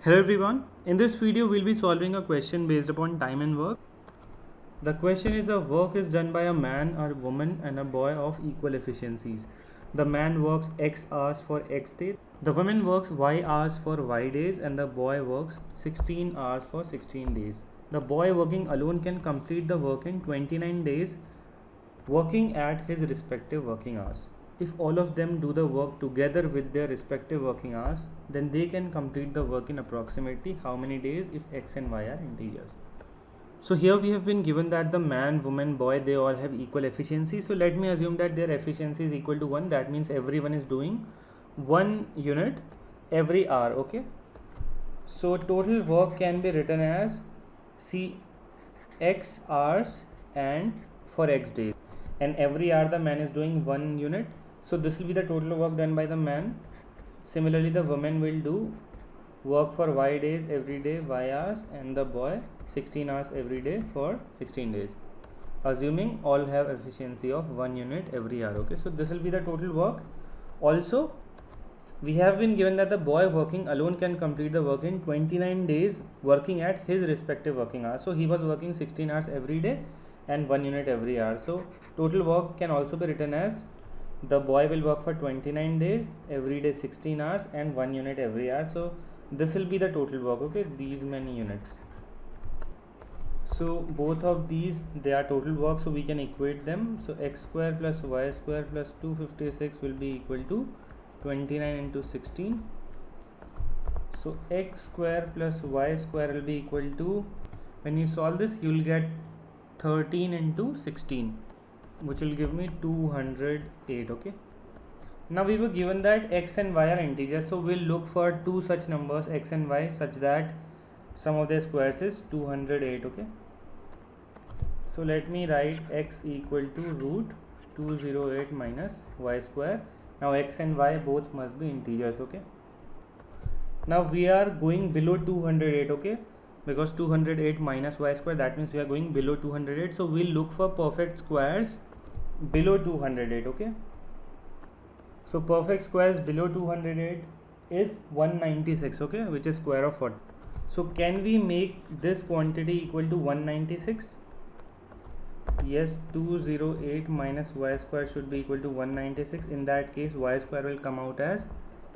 Hello everyone, in this video we'll be solving a question based upon time and work. The question is, a work is done by a man, a woman and a boy of equal efficiencies. The man works X hours for X days, the woman works Y hours for Y days and the boy works 16 hours for 16 days. The boy working alone can complete the work in 29 days working at his respective working hours. If all of them do the work together with their respective working hours, then they can complete the work in approximately how many days if X and Y are integers. So here we have been given that the man, woman, boy, they all have equal efficiency. So let me assume that their efficiency is equal to 1. That means everyone is doing 1 unit every hour. Okay. So total work can be written as C X hours and for X days. And every hour the man is doing 1 unit. So this will be the total work done by the man. Similarly, the woman will do work for Y days every day, Y hours, and the boy 16 hours every day for 16 days. Assuming all have efficiency of 1 unit every hour. Okay, so this will be the total work. Also, we have been given that the boy working alone can complete the work in 29 days working at his respective working hours. So he was working 16 hours every day and 1 unit every hour. So total work can also be written as the boy will work for 29 days, every day 16 hours and 1 unit every hour. So this will be the total work. Okay, these many units. So both of these, they are total work, so we can equate them. So x square plus y square plus 256 will be equal to 29 into 16. So x square plus y square will be equal to, when you solve this you will get 13 into 16, which will give me 208. Okay, now we were given that x and y are integers, so we'll look for two such numbers x and y such that sum of their squares is 208. Okay, so let me write x equal to root 208 minus y square. Now x and y both must be integers. Okay, now we are going below 208. Okay, because 208 minus y square, that means we are going below 208. So we'll look for perfect squares below 208. Okay, so perfect squares below 208 is 196. Okay, which is square of 40. So can we make this quantity equal to 196? Yes, 208 minus y square should be equal to 196. In that case y square will come out as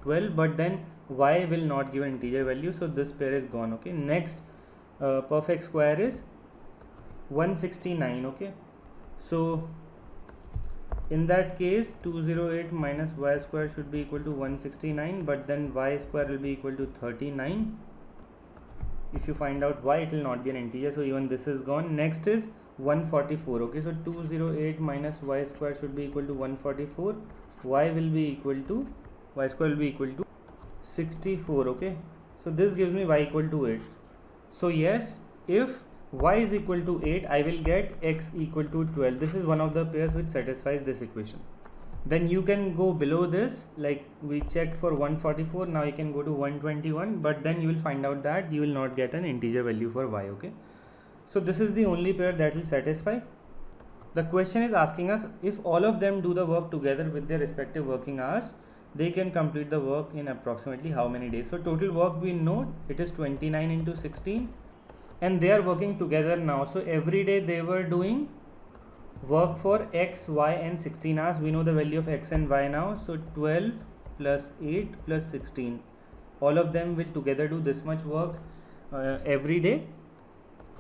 12, but then y will not give an integer value, so this pair is gone. Okay, next perfect square is 169. Okay, so in that case 208 minus y square should be equal to 169, but then y square will be equal to 39. If you find out y, it will not be an integer, so even this is gone. Next is 144. Okay, so 208 minus y square should be equal to 144. Y will be equal to, y square will be equal to 64. Okay, so this gives me y equal to 8. So yes, if y is equal to 8, I will get x equal to 12. This is one of the pairs which satisfies this equation. Then you can go below this, like we checked for 144, now you can go to 121, but then you will find out that you will not get an integer value for y. Okay, so this is the only pair that will satisfy. The question is asking us, if all of them do the work together with their respective working hours, they can complete the work in approximately how many days. So total work we know it is 29 into 16, and they are working together now. So every day they were doing work for x, y and 16 hours. We know the value of x and y now. So 12 plus 8 plus 16, all of them will together do this much work every day,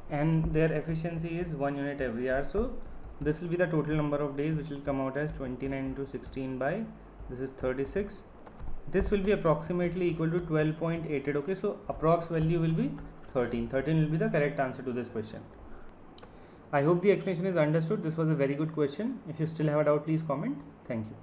and their efficiency is 1 unit every hour. So this will be the total number of days, which will come out as 29 into 16 by, this is 36. This will be approximately equal to 12.88. Okay, so approx value will be 13 will be the correct answer to this question. I hope the explanation is understood. This was a very good question. If you still have a doubt, please comment. Thank you.